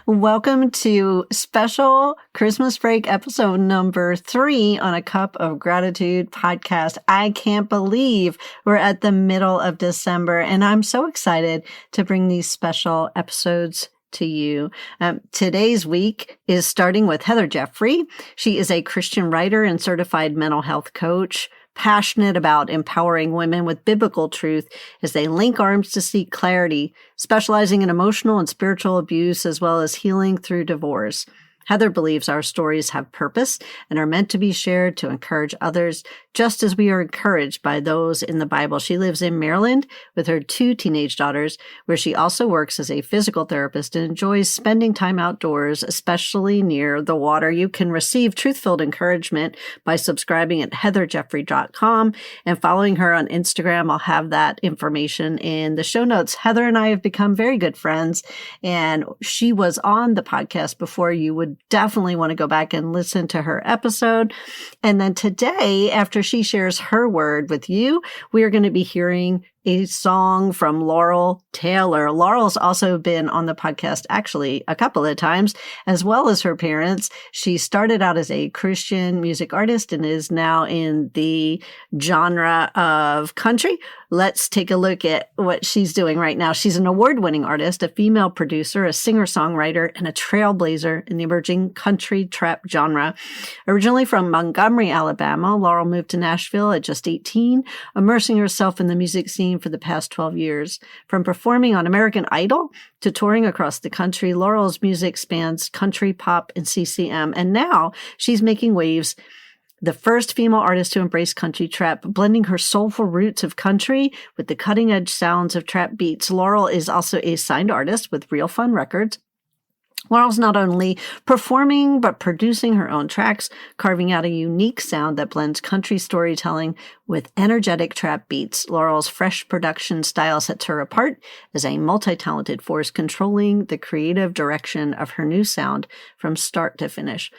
Welcome to special Christmas break episode number 3 on A Cup of Gratitude podcast. I can't believe we're at the middle of December, and I'm so excited to bring these special episodes to you. Today's week is starting with Heather Jeffery. She is a Christian writer and certified mental health coach, passionate about empowering women with biblical truth as they link arms to seek clarity, specializing in emotional and spiritual abuse as well as healing through divorce. Heather believes our stories have purpose and are meant to be shared to encourage others, just as we are encouraged by those in the Bible. She lives in Maryland with her 2 teenage daughters, where she also works as a physical therapist and enjoys spending time outdoors, especially near the water. You can receive truth-filled encouragement by subscribing at heatherjeffrey.com and following her on Instagram. I'll have that information in the show notes. Heather and I have become very good friends, and she was on the podcast before. You would definitely want to go back and listen to her episode. And then today, after she shares her word with you, we are going to be hearing a song from Laurel Taylor. Laurel's also been on the podcast actually a couple of times, as well as her parents. She started out as a Christian music artist and is now in the genre of country. Let's take a look at what she's doing right now. She's an award-winning artist, a female producer, a singer-songwriter, and a trailblazer in the emerging country trap genre. Originally from Montgomery, Alabama, Laurel moved to Nashville at just 18, immersing herself in the music scene for the past 12 years. From performing on American Idol to touring across the country, Laurel's music spans country, pop, and CCM. And now she's making waves, the first female artist to embrace country trap, blending her soulful roots of country with the cutting-edge sounds of trap beats. Laurel is also a signed artist with Real Fun Records. Laurel's not only performing, but producing her own tracks, carving out a unique sound that blends country storytelling with energetic trap beats. Laurel's fresh production style sets her apart as a multi-talented force, controlling the creative direction of her new sound from start to finish.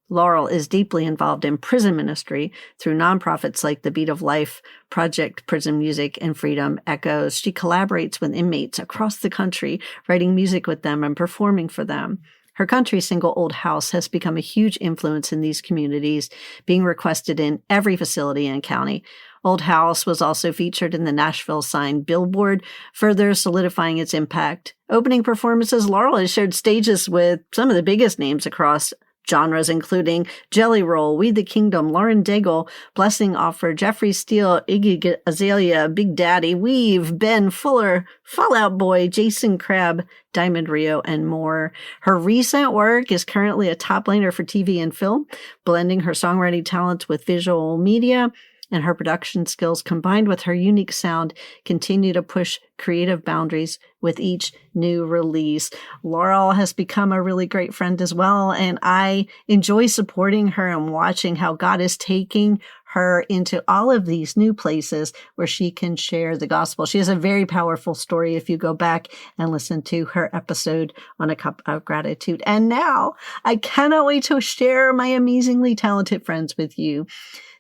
Laurel is deeply involved in prison ministry through nonprofits like the Beat of Life, Project Prison Music, and Freedom Echoes. She collaborates with inmates across the country, writing music with them and performing for them. Her country single, Old House, has become a huge influence in these communities, being requested in every facility and county. Old House was also featured in the Nashville Sign billboard, further solidifying its impact. Opening performances, Laurel has shared stages with some of the biggest names across genres, including Jelly Roll, We the Kingdom, Lauren Daigle, Blessing Offor, Jeffery Steele, Iggy Azalea, Big Daddy, Weave, Ben Fuller, Fall Out Boy, Jason Crabb, Diamond Rio, and more. Her recent work is currently a topliner for TV and film, blending her songwriting talents with visual media, and her production skills combined with her unique sound continue to push creative boundaries with each new release. Laurel has become a really great friend as well, and I enjoy supporting her and watching how God is taking her into all of these new places where she can share the gospel. She has a very powerful story if you go back and listen to her episode on A Cup of Gratitude. And now I cannot wait to share my amazingly talented friends with you.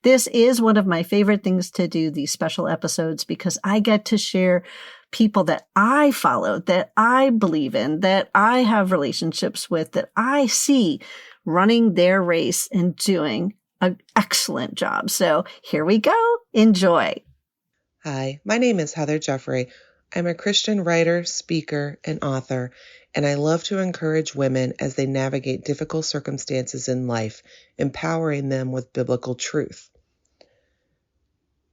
This is one of my favorite things to do, these special episodes, because I get to share people that I follow, that I believe in, that I have relationships with, that I see running their race and doing an excellent job. So here we go. Enjoy. Hi, my name is Heather Jeffery. I'm a Christian writer, speaker, and author, and I love to encourage women as they navigate difficult circumstances in life, empowering them with biblical truth.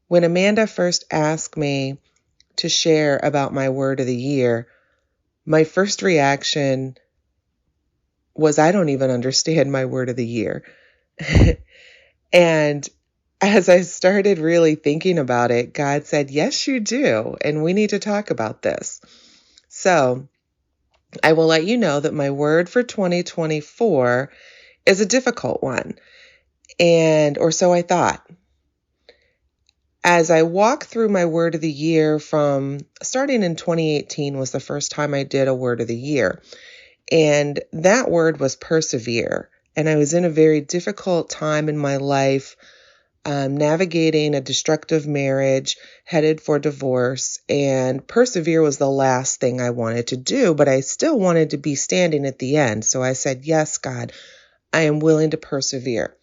When Amanda first asked me to share about my word of the year, my first reaction was, I don't even understand my word of the year. And as I started really thinking about it, God said, yes, you do. And we need to talk about this. So I will let you know that my word for 2024 is a difficult one. Or so I thought. As I walk through my word of the year from starting in 2018 was the first time I did a word of the year. And that word was persevere. And I was in a very difficult time in my life navigating a destructive marriage, headed for divorce, and persevere was the last thing I wanted to do, but I still wanted to be standing at the end. So I said, yes, God, I am willing to persevere.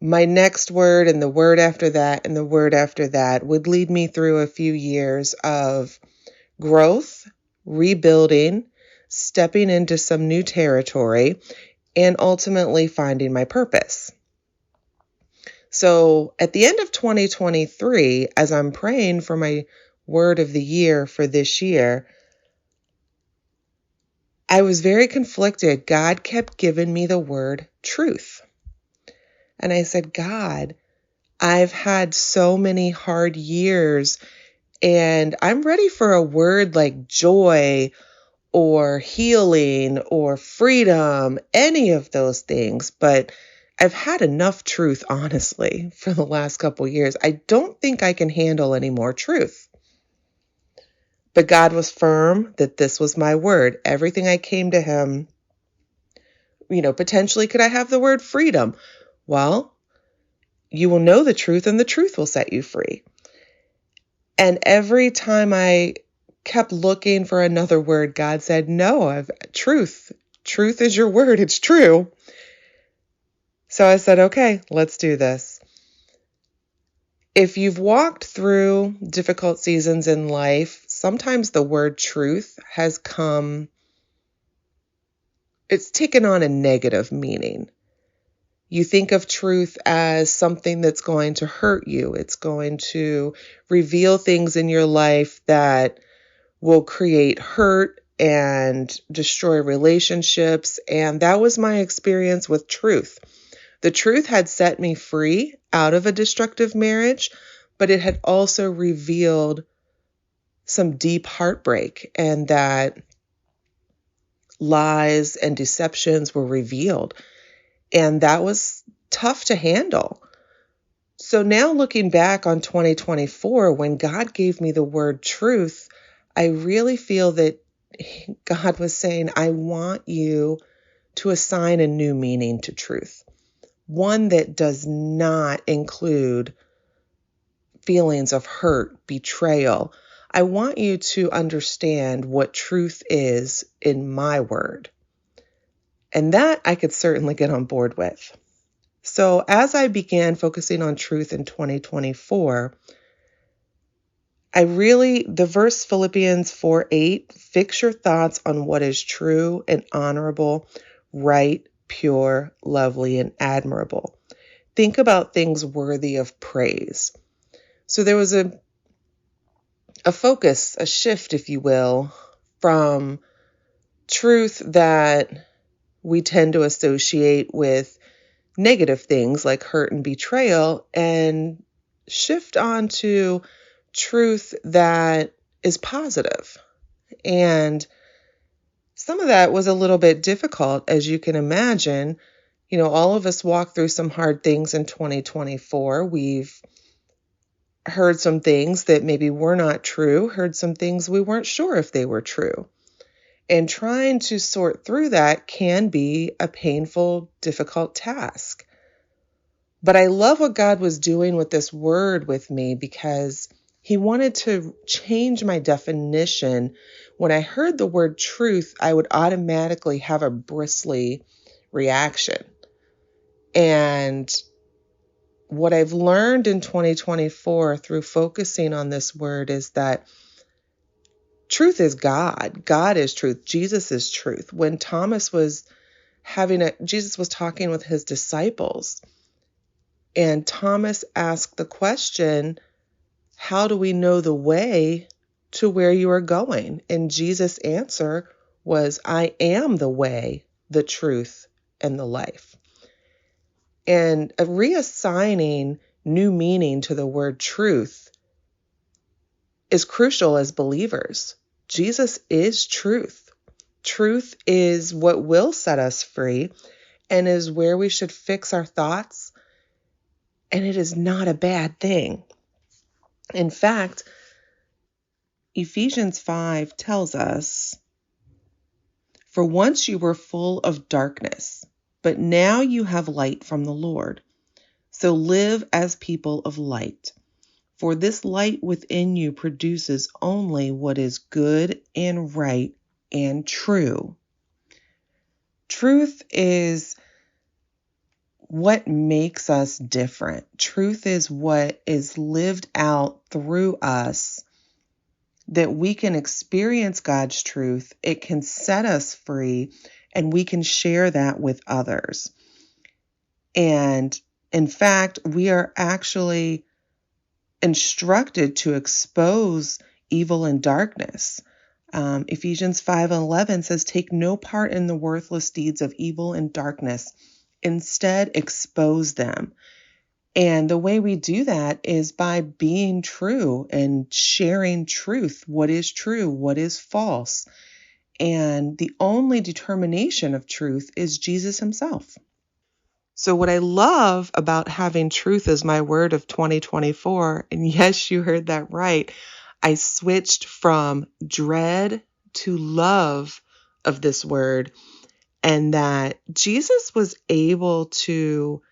My next word and the word after that and the word after that would lead me through a few years of growth, rebuilding, stepping into some new territory, and ultimately finding my purpose. So at the end of 2023, as I'm praying for my word of the year for this year, I was very conflicted. God kept giving me the word truth. And I said, God, I've had so many hard years, and I'm ready for a word like joy or healing or freedom, any of those things. But I've had enough truth, honestly, for the last couple years. I don't think I can handle any more truth. But God was firm that this was my word. Everything I came to him, potentially could I have the word freedom? Well, you will know the truth and the truth will set you free. And every time I kept looking for another word, God said, no, truth. Truth is your word. It's true. So I said, okay, let's do this. If you've walked through difficult seasons in life, sometimes the word truth has it's taken on a negative meaning. You think of truth as something that's going to hurt you. It's going to reveal things in your life that will create hurt and destroy relationships. And that was my experience with truth. The truth had set me free out of a destructive marriage, but it had also revealed some deep heartbreak, and that lies and deceptions were revealed. And that was tough to handle. So now looking back on 2024, when God gave me the word truth, I really feel that God was saying, I want you to assign a new meaning to truth. One that does not include feelings of hurt, betrayal. I want you to understand what truth is in my word. And that I could certainly get on board with. So as I began focusing on truth in 2024, the verse Philippians 4:8, fix your thoughts on what is true and honorable, right, pure, lovely, and admirable. Think about things worthy of praise. So there was a focus, a shift, if you will, from truth that we tend to associate with negative things like hurt and betrayal, and shift onto truth that is positive. And some of that was a little bit difficult, as you can imagine. All of us walk through some hard things in 2024. We've heard some things that maybe were not true, heard some things we weren't sure if they were true. And trying to sort through that can be a painful, difficult task. But I love what God was doing with this word with me, because he wanted to change my definition. When I heard the word truth, I would automatically have a bristly reaction. And what I've learned in 2024 through focusing on this word is that truth is God. God is truth. Jesus is truth. When Jesus was talking with his disciples, and Thomas asked the question, how do we know the way to where you are going? And Jesus' answer was, I am the way, the truth, and the life. And reassigning new meaning to the word truth is crucial as believers. Jesus is truth. Truth is what will set us free and is where we should fix our thoughts. And it is not a bad thing. In fact, Ephesians 5 tells us, for once you were full of darkness, but now you have light from the Lord. So live as people of light, for this light within you produces only what is good and right and true. Truth is what makes us different. Truth is what is lived out through us, that we can experience God's truth. It can set us free, and we can share that with others. And in fact, we are actually instructed to expose evil and darkness. Ephesians 5:11 says, "Take no part in the worthless deeds of evil and darkness. Instead, expose them." And the way we do that is by being true and sharing truth. What is true? What is false? And the only determination of truth is Jesus himself. So what I love about having truth as my word of 2024, and yes, you heard that right, I switched from dread to love of this word, and that Jesus was able to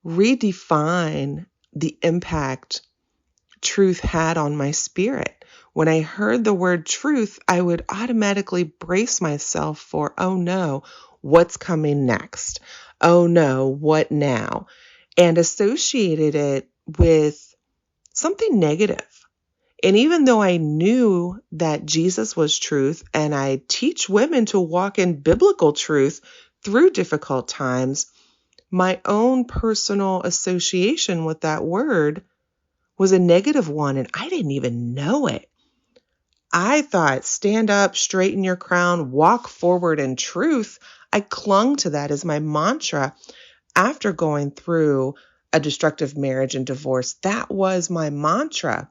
redefine the impact truth had on my spirit. When I heard the word truth, I would automatically brace myself for, oh no, what's coming next? Oh no, what now? And associated it with something negative. And even though I knew that Jesus was truth, and I teach women to walk in biblical truth through difficult times, my own personal association with that word was a negative one, and I didn't even know it. I thought, stand up, straighten your crown, walk forward in truth. I clung to that as my mantra after going through a destructive marriage and divorce. That was my mantra.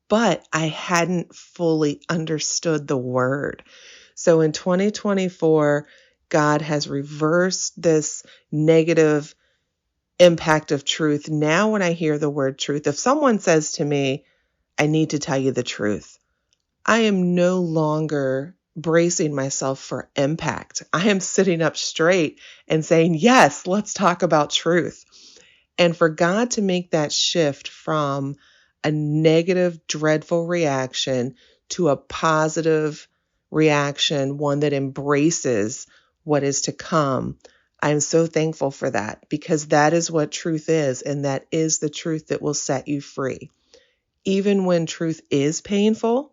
But I hadn't fully understood the word. So in 2024, God has reversed this negative impact of truth. Now, when I hear the word truth, if someone says to me, I need to tell you the truth, I am no longer bracing myself for impact. I am sitting up straight and saying, yes, let's talk about truth. And for God to make that shift from a negative, dreadful reaction to a positive reaction, one that embraces what is to come, I'm so thankful for that, because that is what truth is, and that is the truth that will set you free. Even when truth is painful,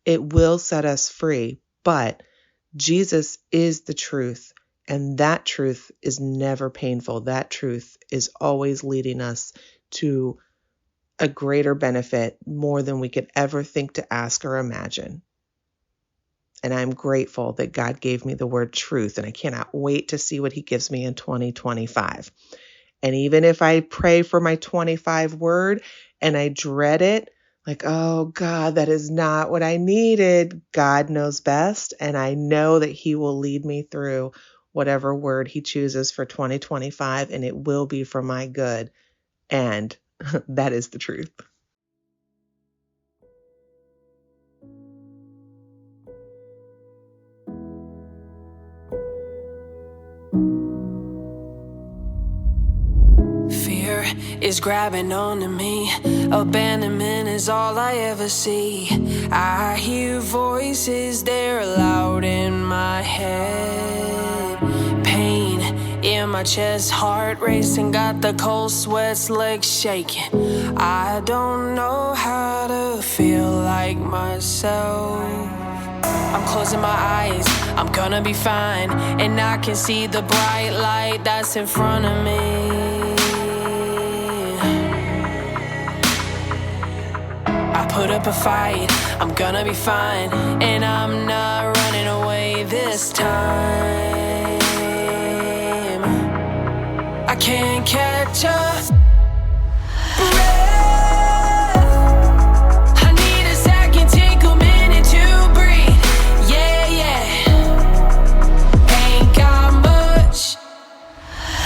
it will set us free, but Jesus is the truth, and that truth is never painful. That truth is always leading us to a greater benefit, more than we could ever think to ask or imagine. And I'm grateful that God gave me the word truth, and I cannot wait to see what he gives me in 2025. And even if I pray for my 25 word and I dread it, like, oh God, that is not what I needed, God knows best. And I know that he will lead me through whatever word he chooses for 2025, and it will be for my good. And that is the truth. Fear is grabbing onto me. Abandonment is all I ever see. I hear voices, they're loud in my head. Pain in my chest, heart racing, got the cold sweats, legs shaking. I don't know how to feel like myself. I'm closing my eyes, I'm gonna be fine, and I can see the bright light that's in front of me. I put up a fight, I'm gonna be fine, and I'm not running away this time. I can't catch a breath. I need a second, take a minute to breathe. Yeah, yeah. Ain't got much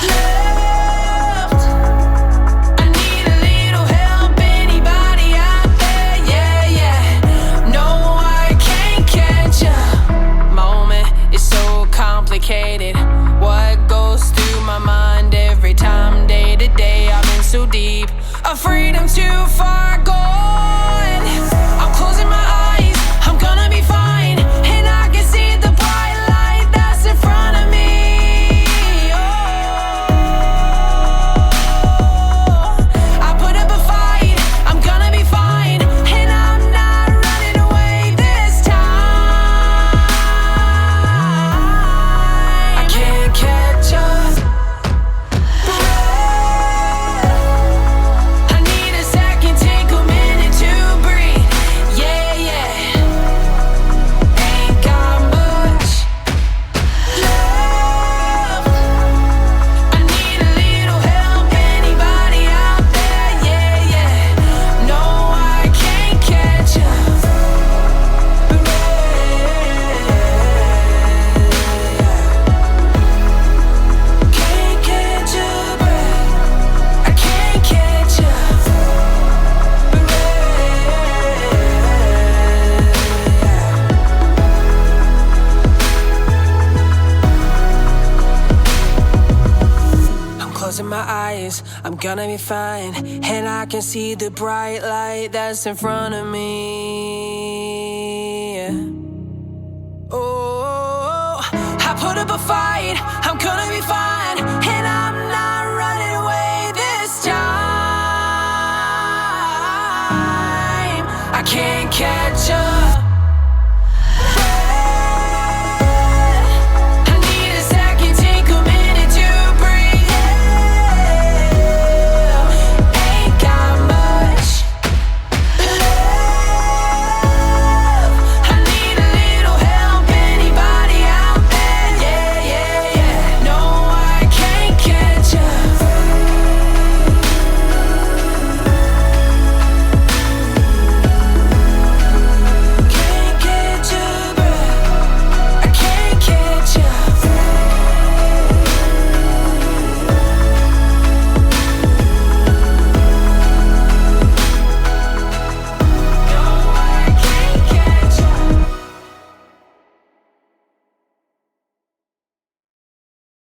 left. I need a little help, anybody out there? Yeah, yeah. No, I can't catch a moment. It's so complicated. What goes through my mind every time day so deep. A freedom too far gone. I'm closing my eyes, I'm gonna be fine. And I can see the bright light that's in front of me. I put up a fight, I'm gonna be fine. And I'm not running away this time. I can't catch up. I need a second, take a minute to breathe. Yeah, yeah. Ain't got much love. I need a little help. Anybody out there? Yeah, yeah. No, I can't catch up. Can't catch up. I can't catch up. I'm closing my eyes, I'm gonna be fine. And I can see the bright light that's in front of me. Oh, I put up a fight, I'm gonna be fine. And I'm not running away this time. I can't catch